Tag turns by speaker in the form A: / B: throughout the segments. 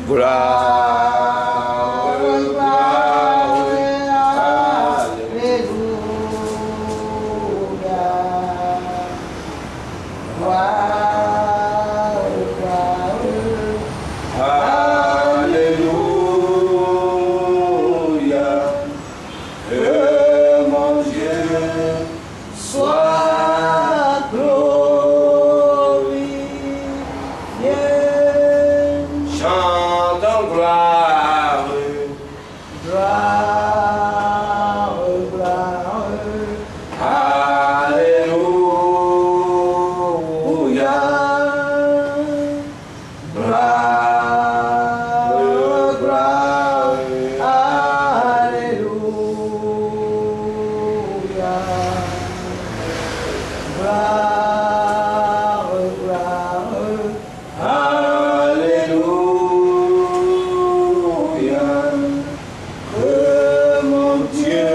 A: Gloire, gloire, alléluia. Gloire, gloire, alléluia. Que mon Dieu soit glorifié. Chantons gloire, gloire, gloire, alléluia. Gloire, gloire, alléluia. Gloire, gloire, alléluia. Que mon Dieu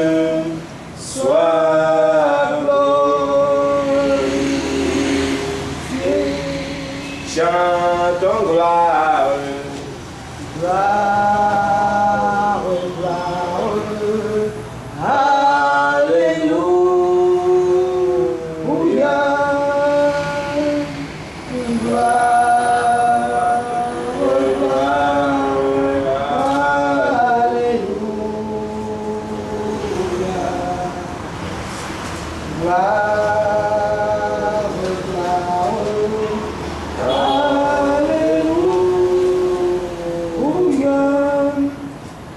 A: soit glorifié. Chantons gloire, gloire, gloire, alléluia. Gloire, gloire, alléluia. Gloire, gloire, alléluia.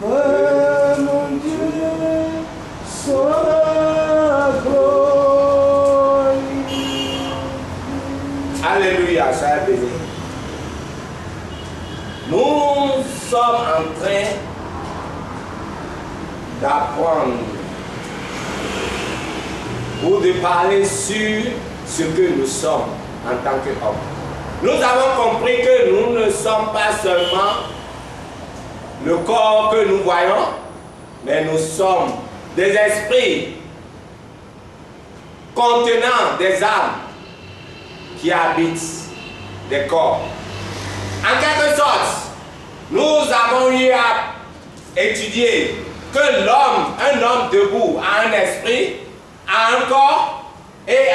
A: Que mon Dieu soit glorifié. Alléluia, soyez bénis. Nous sommes en train d'apprendre ou de parler sur ce que nous sommes en tant qu'hommes. Nous avons compris que nous ne sommes pas seulement le corps que nous voyons, mais nous sommes des esprits contenant des âmes qui habitent des corps. En quelque sorte, nous avons eu à étudier que l'homme, un homme debout, a un esprit, a un corps et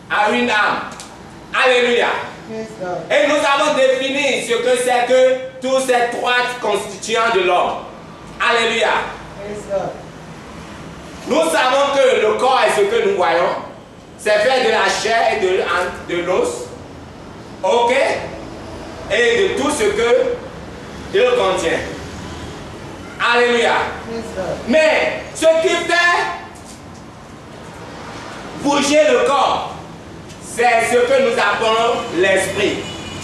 A: a une âme. Alléluia. Et nous avons défini ce que c'est que tous ces trois constituants de l'homme. Alléluia. Nous savons que le corps est ce que nous voyons. C'est fait de la chair et de l'os. Ok? Et de tout ce que il contient. Alléluia. Mais ce qui fait bouger le corps, c'est ce que nous appelons l'esprit.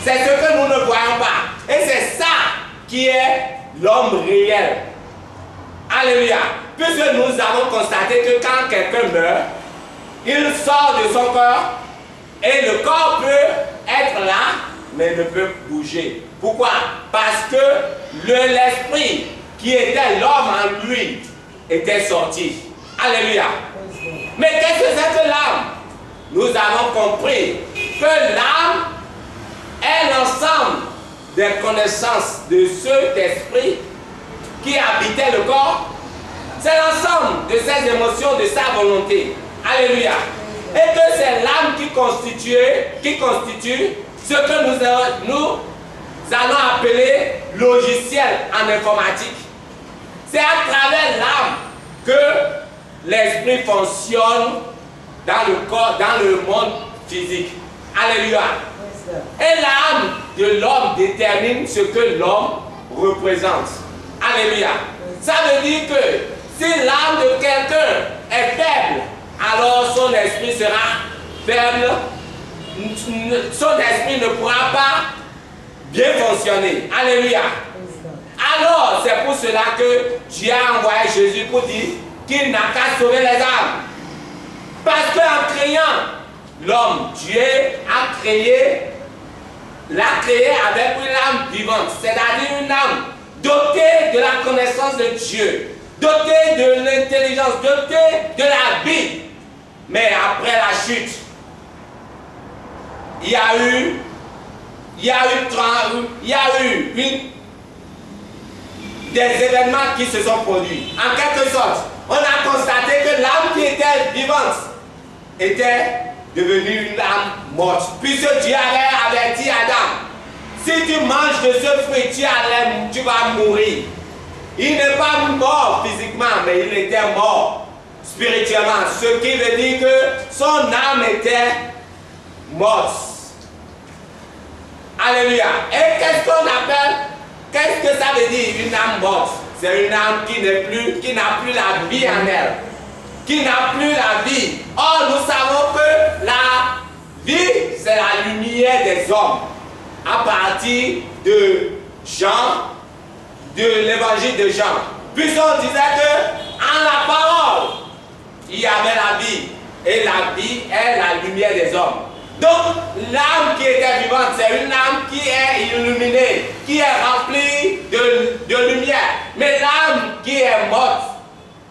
A: C'est ce que nous ne voyons pas. Et c'est ça qui est l'homme réel. Alléluia. Puisque nous avons constaté que quand quelqu'un meurt, il sort de son corps et le corps peut être là, mais ne peut bouger. Pourquoi? Parce que l'esprit qui était l'homme en lui était sorti. Alléluia. Mais qu'est-ce que c'est que l'âme? Nous avons compris que l'âme est l'ensemble des connaissances de cet esprit qui habitait le corps. C'est l'ensemble de ses émotions, de sa volonté. Alléluia. Et que c'est l'âme qui constitue ce que nous allons appeler logiciel en informatique. C'est à travers l'âme que l'esprit fonctionne dans le corps, dans le monde physique. Alléluia. Et l'âme de l'homme détermine ce que l'homme représente. Alléluia. Ça veut dire que si l'âme de quelqu'un est faible, alors son esprit sera faible. Son esprit ne pourra pas bien fonctionner. Alléluia. Alors, c'est pour cela que Dieu a envoyé Jésus pour dire qu'il n'a qu'à sauver les âmes. Parce qu'en créant l'homme, Dieu l'a créé avec une âme vivante, c'est-à-dire une âme dotée de la connaissance de Dieu, dotée de l'intelligence, dotée de la vie. Mais après la chute, il y a il y a eu des événements qui se sont produits. En quelque sorte, on a constaté que l'âme qui était vivante était devenue une âme morte. Puisque Dieu avait averti Adam, si tu manges de ce fruit, tu vas mourir. Il n'est pas mort physiquement, mais il était mort spirituellement. Ce qui veut dire que son âme était morte. Alléluia. Et qu'est-ce que ça veut dire une âme morte? C'est une âme qui n'a plus la vie en elle. Qui n'a plus la vie. Or, nous savons que la vie, c'est la lumière des hommes. À partir de Jean, de l'évangile de Jean. Puisqu'on disait que en la parole, il y avait la vie. Et la vie est la lumière des hommes. Donc, l'âme qui était vivante, c'est une âme qui est illuminée, qui est remplie de lumière. Mais l'âme qui est morte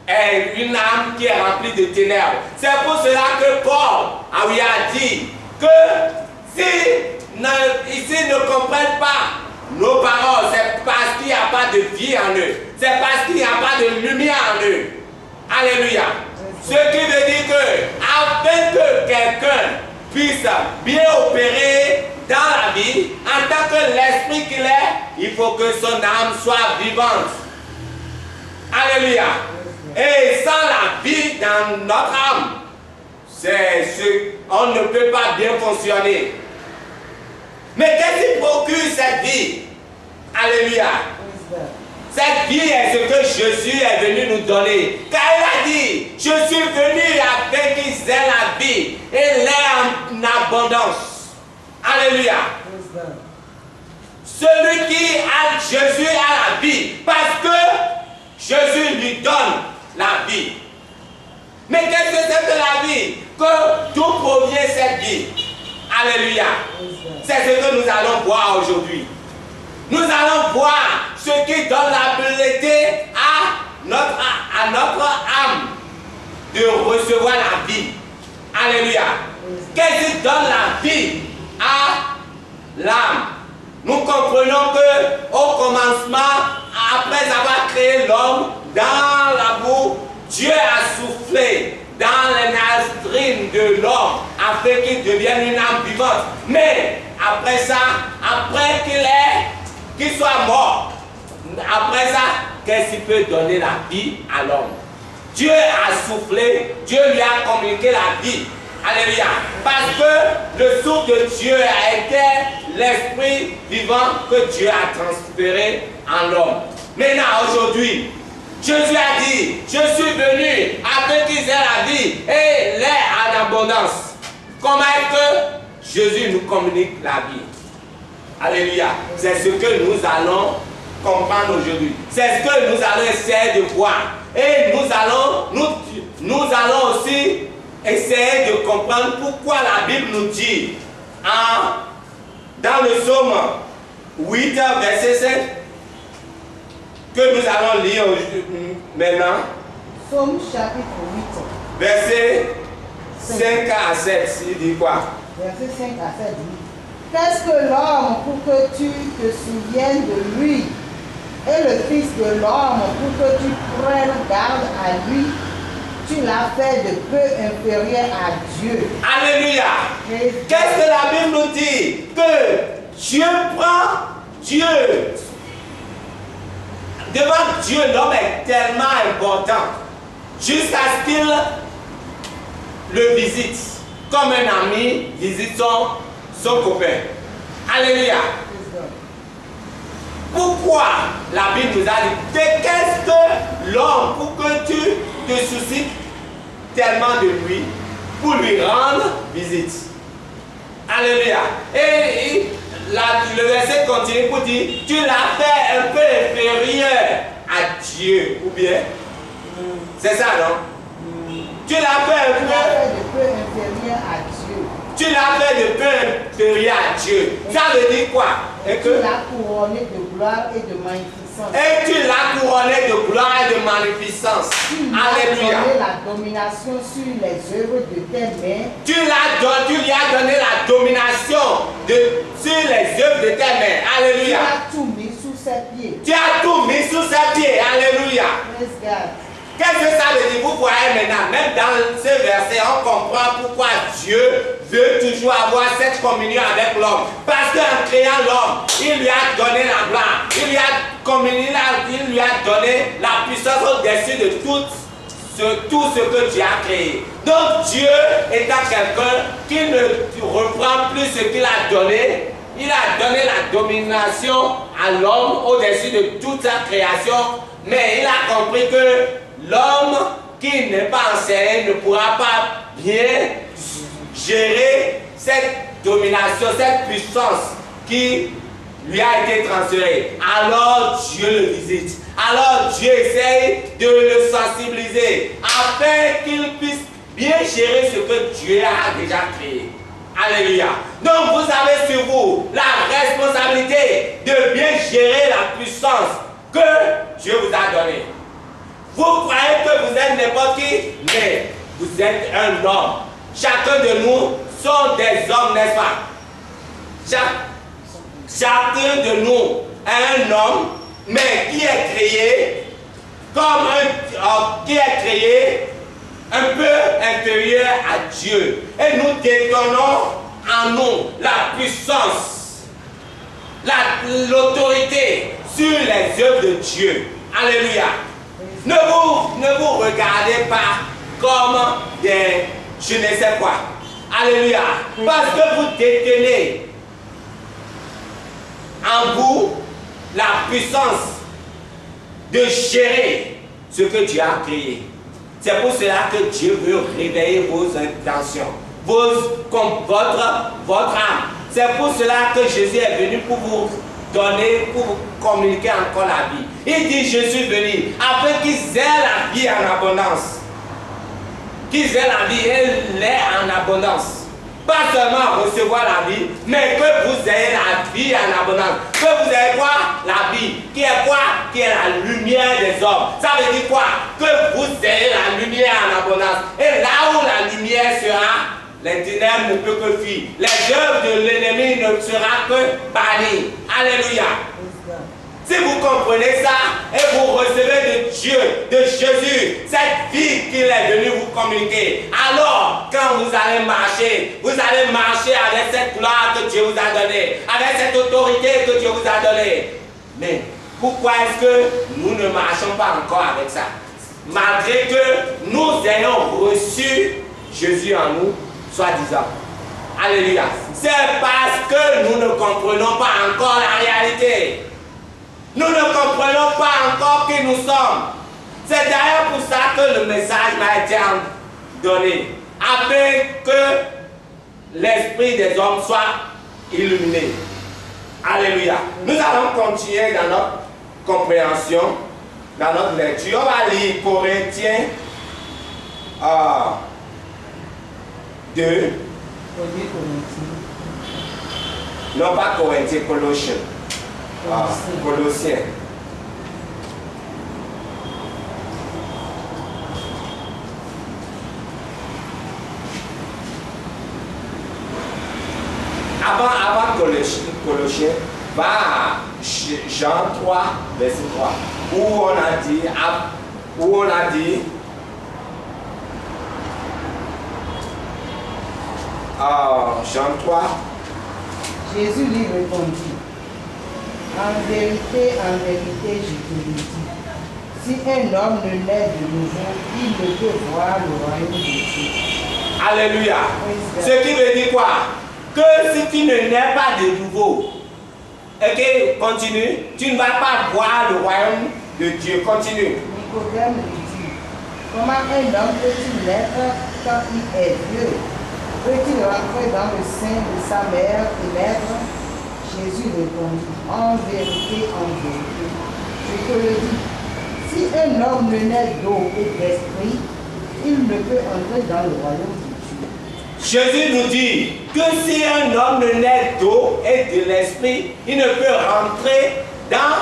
A: est une âme qui est remplie de ténèbres. C'est pour cela que Paul a dit que si ici ne comprennent pas nos paroles, c'est parce qu'il n'y a pas de vie en eux. C'est parce qu'il n'y a pas de lumière en eux. Alléluia. Ce qui veut dire que, afin que quelqu'un puisse bien opérer dans la vie, en tant que l'esprit qu'il est, il faut que son âme soit vivante. Alléluia. Et sans la vie dans notre âme, on ne peut pas bien fonctionner. Mais qu'est-ce qui procure cette vie? Alléluia. Cette vie est ce que Jésus est venu nous donner. Car il a dit, je suis venu afin qu'ils aient la vie et l'aient en abondance. Alléluia. Celui qui a Jésus a la vie parce que Jésus lui donne la vie. Mais qu'est-ce que c'est que la vie? Que d'où provient cette vie? Alléluia. C'est ce que nous allons voir aujourd'hui. Nous allons voir ce qui donne l'habilité à notre âme de recevoir la vie. Alléluia. Qu'est-ce qui donne la vie à l'âme? Nous comprenons que au commencement, après avoir créé l'homme dans la boue, Dieu a soufflé dans les narines de l'homme afin qu'il devienne une âme vivante. Mais après ça, après qu'il soit mort, après ça, qu'est-ce qui peut donner la vie à l'homme? Dieu a soufflé, Dieu lui a communiqué la vie. Alléluia. Parce que le souffle de Dieu a été l'esprit vivant que Dieu a transféré en l'homme. Maintenant, aujourd'hui, Jésus a dit, je suis venu afin qu'ils aient la vie et l'aient en abondance. Comment est-ce que Jésus nous communique la vie? Alléluia. C'est ce que nous allons comprendre aujourd'hui. C'est ce que nous allons essayer de voir. Et nous allons aussi essayer de comprendre pourquoi la Bible nous dit dans le psaume 8, verset 5, que nous allons lire maintenant.
B: Psaume chapitre 8.
A: Verset 5 à 7, il dit quoi?
B: Verset 5 à 7 dit, qu'est-ce que l'homme pour que tu te souviennes de lui, et le Fils de l'homme pour que tu prennes garde à lui? Tu l'as fait de peu inférieur à Dieu.
A: Alléluia. Qu'est-ce que la Bible nous dit? Que Dieu prend Dieu. Devant Dieu, l'homme est tellement important jusqu'à ce qu'il le visite. Comme un ami visite son copain. Alléluia. Pourquoi la Bible nous a dit qu'est-ce que l'homme, pour que tu te soucies tellement de lui, pour lui rendre visite? Alléluia. Et le verset continue pour dire, tu l'as fait un peu inférieur à Dieu, ou bien? C'est ça, non? Tu l'as fait un peu
B: inférieur à Dieu.
A: Tu l'as fait de peu inférieur à Dieu. Ça veut dire quoi?
B: Et que tu l'as couronné de gloire et de magnificence magnificence.
A: Et tu l'as couronné de gloire et de magnificence.
B: Tu lui as
A: Alléluia.
B: donné la domination sur les œuvres de tes mains.
A: Tu lui as donné la domination sur les œuvres de tes mains.
B: Tu
A: Alléluia.
B: as tout mis sous ses pieds.
A: Tu as tout mis sous ses pieds. Alléluia.
B: Praise God.
A: Qu'est-ce que ça veut dire? Vous voyez maintenant, même dans ce verset, on comprend pourquoi Dieu veut toujours avoir cette communion avec l'homme. Parce qu'en créant l'homme, il lui a donné la gloire. Il lui a communié, il lui a donné la puissance au-dessus de tout ce que Dieu a créé. Donc Dieu étant quelqu'un qui ne reprend plus ce qu'il a donné, il a donné la domination à l'homme au-dessus de toute sa création, mais il a compris que l'homme qui n'est pas enseigné ne pourra pas bien gérer cette domination, cette puissance qui lui a été transférée. Alors Dieu le visite. Alors Dieu essaye de le sensibiliser afin qu'il puisse bien gérer ce que Dieu a déjà créé. Alléluia. Donc vous avez sur vous la responsabilité de bien gérer la puissance que Dieu vous a donnée. Vous croyez que vous êtes n'importe qui, mais vous êtes un homme. Chacun de nous sont des hommes, n'est-ce pas? Chacun de nous est un homme, mais qui est créé comme qui est créé un peu inférieur à Dieu. Et nous détenons en nous la puissance, l'autorité sur les œuvres de Dieu. Alléluia. Ne vous regardez pas comme des je ne sais quoi. Alléluia. Parce que vous détenez en vous la puissance de gérer ce que Dieu a créé. C'est pour cela que Dieu veut réveiller vos intentions, votre âme. C'est pour cela que Jésus est venu pour vous donner, pour vous communiquer encore la vie. Il dit, je suis venu afin qu'ils aient la vie en abondance. Qu'ils aient la vie et l'aient en abondance. Pas seulement recevoir la vie, mais que vous ayez la vie en abondance. Que vous ayez quoi? La vie. Qui est quoi? Qui est la lumière des hommes. Ça veut dire quoi? Que vous ayez la lumière en abondance. Et là où la lumière sera, les ténèbres ne peuvent que fuir. Les œuvres de l'ennemi ne seront que bannies. Alléluia. Si vous comprenez ça et vous recevez de Dieu, de Jésus, cette vie qu'il est venu vous communiquer, alors quand vous allez marcher avec cette gloire que Dieu vous a donnée, avec cette autorité que Dieu vous a donnée. Mais pourquoi est-ce que nous ne marchons pas encore avec ça? Malgré que nous ayons reçu Jésus en nous, soi-disant. Alléluia. C'est parce que nous ne comprenons pas encore la réalité. Nous ne comprenons pas encore qui nous sommes. C'est d'ailleurs pour ça que le message m'a été donné, afin que l'esprit des hommes soit illuminé. Alléluia. Nous allons continuer dans notre compréhension, dans notre lecture. On va lire Corinthiens 2. Non, pas Corinthiens, Colossiens. Colossiens. Avant Colossiens, va à Jean 3, verset 3, où on a dit Jean 3.
B: Jésus lui répondit, en vérité, je te le dis, si un homme ne naît de nouveau, il ne peut voir le royaume de Dieu.
A: Alléluia. Ce qui veut dire quoi? Que si tu ne nais pas de nouveau, ok, continue, tu ne vas pas voir le royaume de Dieu. Continue.
B: Nicodème lui dit, comment un homme peut-il naître quand il est vieux? Peut-il rentrer dans le sein de sa mère et naître? Jésus répondit, en vérité, je te le dis, si un homme ne naît d'eau et d'esprit, il ne peut entrer dans le royaume de Dieu.
A: Jésus nous dit que si un homme ne naît d'eau et de l'esprit, il ne peut rentrer dans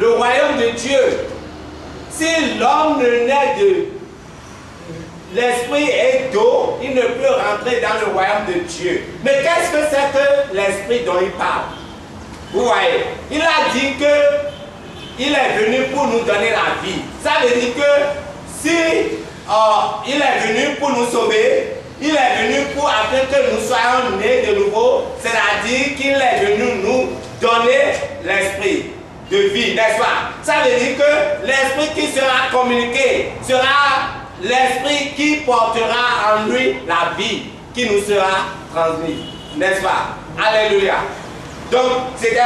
A: le royaume de Dieu. Si l'homme ne naît de l'esprit et d'eau, il ne peut rentrer dans le royaume de Dieu. Mais qu'est-ce que c'est que l'esprit dont il parle? Vous voyez, il a dit que il est venu pour nous donner la vie. Ça veut dire que si il est venu pour nous sauver, il est venu pour afin que nous soyons nés de nouveau, c'est-à-dire qu'il est venu nous donner l'esprit de vie, n'est-ce pas? Ça veut dire que l'esprit qui sera communiqué sera l'esprit qui portera en lui la vie qui nous sera transmise, n'est-ce pas? Alléluia. Donc, c'était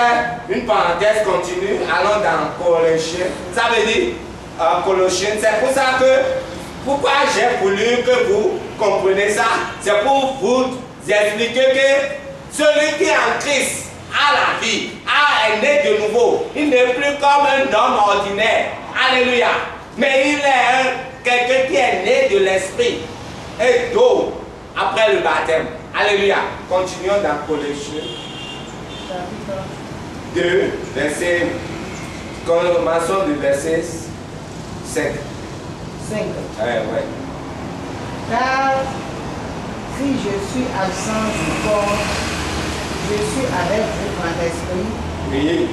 A: une parenthèse continue. Allons dans Colossiens. Ça veut dire Colossiens. C'est pour ça que, pourquoi j'ai voulu que vous compreniez ça, c'est pour vous expliquer que celui qui est en Christ a la vie, est né de nouveau. Il n'est plus comme un homme ordinaire. Alléluia. Mais il est quelqu'un qui est né de l'esprit et d'eau après le baptême. Alléluia. Continuons dans Colossiens 2, verset, commençons du verset 5.
B: 5.
A: Ouais.
B: Car si je suis absent du corps, je suis avec vous en esprit,
A: Oui.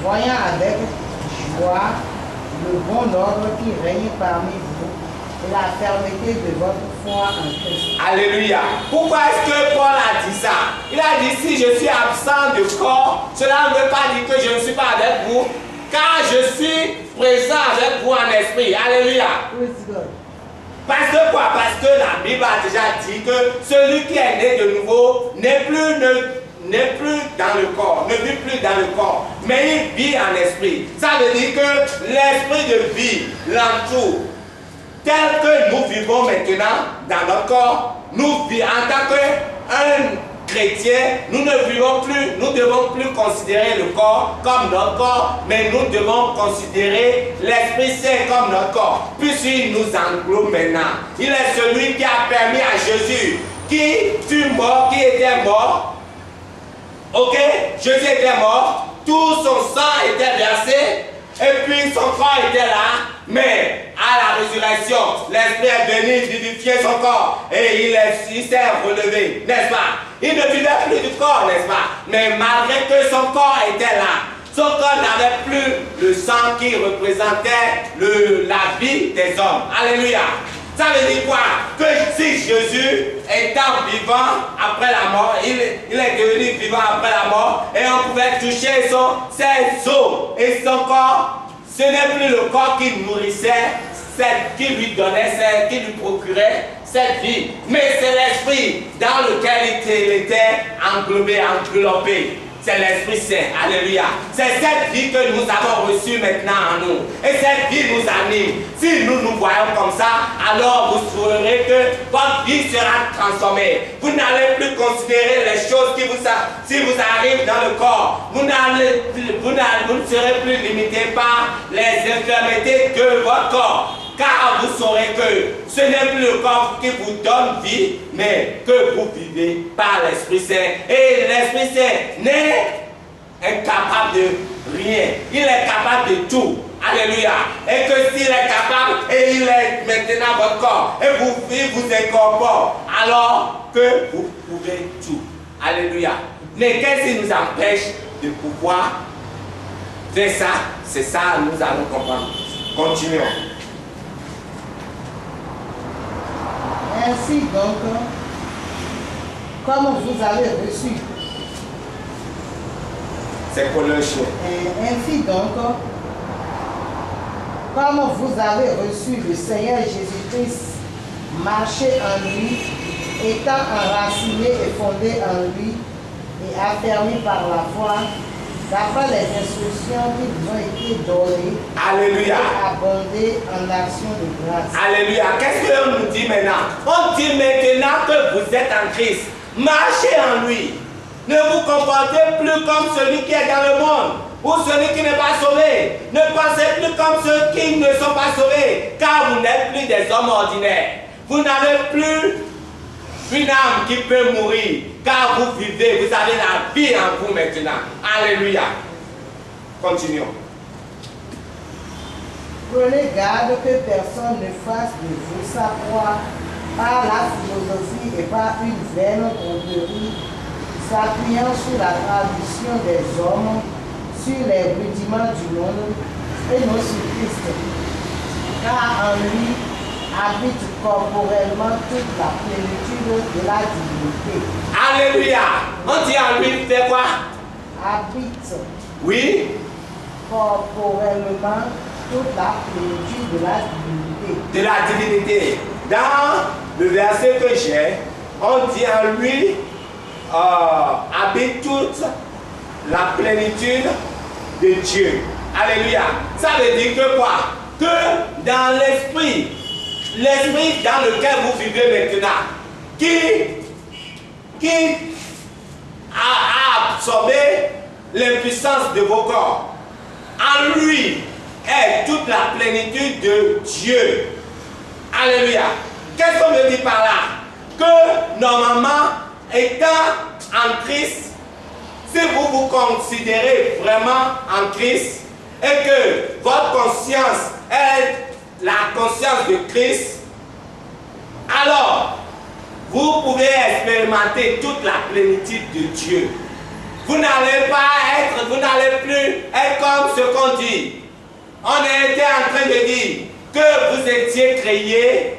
B: voyant avec joie le bon ordre qui règne parmi vous et la fermeté de votre foi en Christ.
A: Alléluia. Pourquoi est-ce que Paul a dit ça? Il a dit si je suis absent du corps, cela ne veut pas dire que je ne suis pas avec vous, car je suis présent avec vous en esprit. Alléluia. Parce que quoi? Parce que la Bible a déjà dit que celui qui est né de nouveau n'est plus dans le corps, ne vit plus dans le corps, mais il vit en esprit. Ça veut dire que l'esprit de vie l'entoure. Tel que nous vivons maintenant dans notre corps, nous vivons en tant qu'un chrétien, nous ne devons plus considérer le corps comme notre corps, mais nous devons considérer l'Esprit Saint comme notre corps, puisqu'il nous englobe maintenant. Il est celui qui a permis à Jésus, qui fut mort, qui était mort. Ok, Jésus était mort, tout son sang était versé, et puis son corps était là, mais à la résurrection, l'Esprit est venu vivifier son corps, et il s'est relevé, n'est-ce pas? Il ne vivait plus du corps, n'est-ce pas? Mais malgré que son corps était là, son corps n'avait plus le sang qui représentait la vie des hommes. Alléluia. Ça veut dire quoi? Que si Jésus étant vivant après la mort, il est devenu vivant après la mort, et on pouvait toucher ses os et son corps, ce n'est plus le corps qui nourrissait, qui lui donnait, qui lui procurait cette vie, mais c'est l'esprit dans lequel il était englobé. C'est l'Esprit Saint. Alléluia. C'est cette vie que nous avons reçue maintenant en nous. Et cette vie nous anime. Si nous nous voyons comme ça, alors vous saurez que votre vie sera transformée. Vous n'allez plus considérer les choses qui si vous arrivent dans le corps. Vous ne serez plus limité par les infirmités de votre corps. Car vous saurez que ce n'est plus le corps qui vous donne vie, mais que vous vivez par l'Esprit Saint. Et l'Esprit Saint n'est incapable de rien. Il est capable de tout. Alléluia. Et que s'il est capable, et il est maintenant votre corps, et il vous incorpore, alors que vous pouvez tout. Alléluia. Mais qu'est-ce qui nous empêche de pouvoir faire ça? C'est ça, nous allons comprendre. Continuons.
B: Ainsi donc, comme vous avez reçu.
A: C'est Colossiens.
B: Ainsi donc, comme vous avez reçu le Seigneur Jésus-Christ, marchez en lui, étant enraciné et fondé en lui, et affermi par la foi, d'après les instructions qui vous ont été données.
A: Alléluia.
B: Et abonder en action de grâce.
A: Alléluia. Qu'est-ce qu'on nous dit maintenant? On dit maintenant que vous êtes en Christ. Marchez en lui. Ne vous comportez plus comme celui qui est dans le monde ou celui qui n'est pas sauvé. Ne pensez plus comme ceux qui ne sont pas sauvés, car vous n'êtes plus des hommes ordinaires. Vous n'avez plus une âme qui peut mourir, car vous vivez, vous avez la vie en vous maintenant. Alléluia. Continuons.
B: Prenez garde que personne ne fasse de vous sa proie par la philosophie et par une vaine tromperie, s'appuyant sur la tradition des hommes, sur les rudiments du monde et non sur Christ. Car en lui habite corporellement toute la plénitude de la divinité.
A: Alléluia. On dit en lui fait quoi?
B: Habite.
A: Oui.
B: Corporellement toute la plénitude de la divinité.
A: De la divinité. Dans le verset que j'ai, on dit en lui habite toute la plénitude de Dieu. Alléluia. Ça veut dire que quoi? Que dans l'esprit dans lequel vous vivez maintenant, qui a absorbé l'impuissance de vos corps, en lui est toute la plénitude de Dieu. Alléluia. Qu'est-ce qu'on veut dire par là? Que normalement, étant en Christ, si vous vous considérez vraiment en Christ et que votre conscience est la conscience de Christ, alors vous pouvez expérimenter toute la plénitude de Dieu. Vous n'allez plus être comme ce qu'on dit. On était en train de dire que vous étiez créés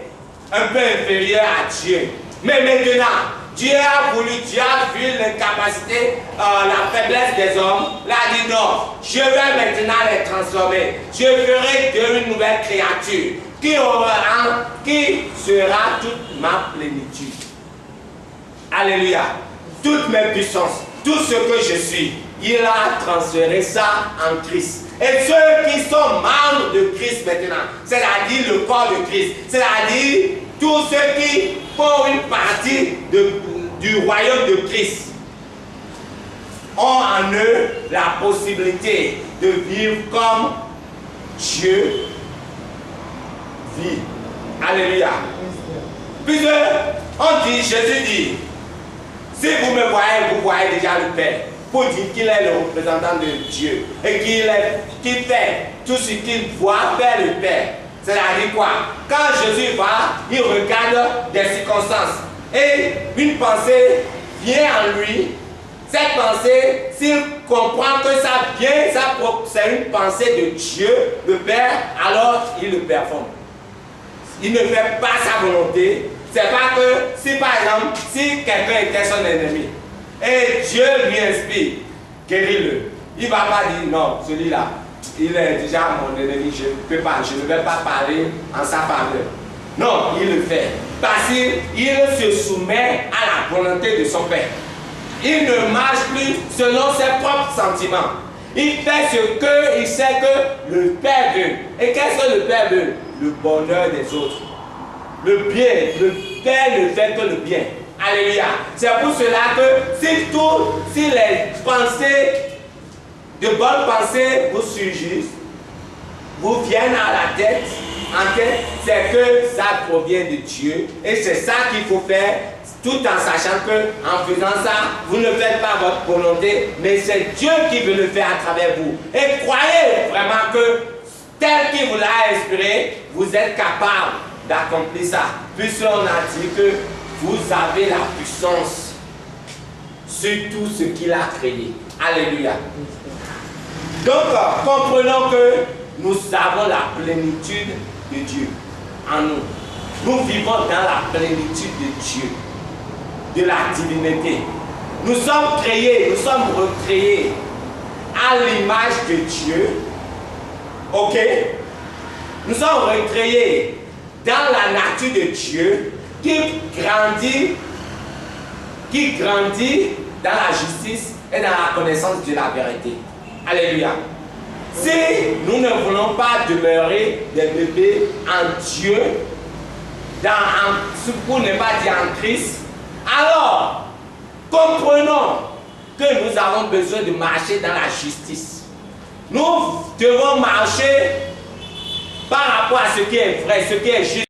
A: un peu inférieur à Dieu. Mais maintenant, Dieu a vu l'incapacité, la faiblesse des hommes. Il a dit non, je vais maintenant les transformer. Je ferai d'eux une nouvelle créature qui sera toute ma plénitude. Alléluia. Toute mes puissances, tout ce que je suis, il a transféré ça en Christ. Et ceux qui sont membres de Christ maintenant, c'est-à-dire le corps de Christ, c'est-à-dire tous ceux qui font une partie du royaume de Christ, ont en eux la possibilité de vivre comme Dieu vit. Alléluia. Puisque on dit, Jésus dit, si vous me voyez, vous voyez déjà le Père. Pour dire qu'il est le représentant de Dieu et qu'il fait tout ce qu'il voit faire le Père. C'est-à-dire quoi? Quand Jésus va, il regarde des circonstances et une pensée vient en lui. Cette pensée, s'il comprend que ça vient, c'est une pensée de Dieu, le Père, alors il le performe. Il ne fait pas sa volonté. C'est pas que si par exemple, si quelqu'un était son ennemi et Dieu lui inspire, guéris-le. Il ne va pas dire non, celui-là, il est déjà mon ennemi, je ne vais pas parler en sa faveur. Non, il le fait. Parce qu'il se soumet à la volonté de son Père. Il ne marche plus selon ses propres sentiments. Il fait ce qu'il sait que le Père veut. Et qu'est-ce que le Père veut? Le bonheur des autres. Le bien. Le Père ne fait que le bien. Alléluia. C'est pour cela que si les pensées, de bonnes pensées vous surgissent, vous viennent à la tête, c'est que ça provient de Dieu. Et c'est ça qu'il faut faire, tout en sachant que en faisant ça, vous ne faites pas votre volonté, mais c'est Dieu qui veut le faire à travers vous. Et croyez vraiment que tel qu'il vous l'a inspiré, vous êtes capable d'accomplir ça. Puisqu'on a dit que vous avez la puissance sur tout ce qu'il a créé. Alléluia. Donc, comprenons que nous avons la plénitude de Dieu en nous. Nous vivons dans la plénitude de Dieu, de la divinité. Nous sommes créés, nous sommes recréés à l'image de Dieu. Ok? Nous sommes recréés dans la nature de Dieu qui grandit dans la justice et dans la connaissance de la vérité. Alléluia. Si nous ne voulons pas demeurer des bébés en Dieu, pour ne pas dire en Christ, alors comprenons que nous avons besoin de marcher dans la justice. Nous devons marcher par rapport à ce qui est vrai, ce qui est juste.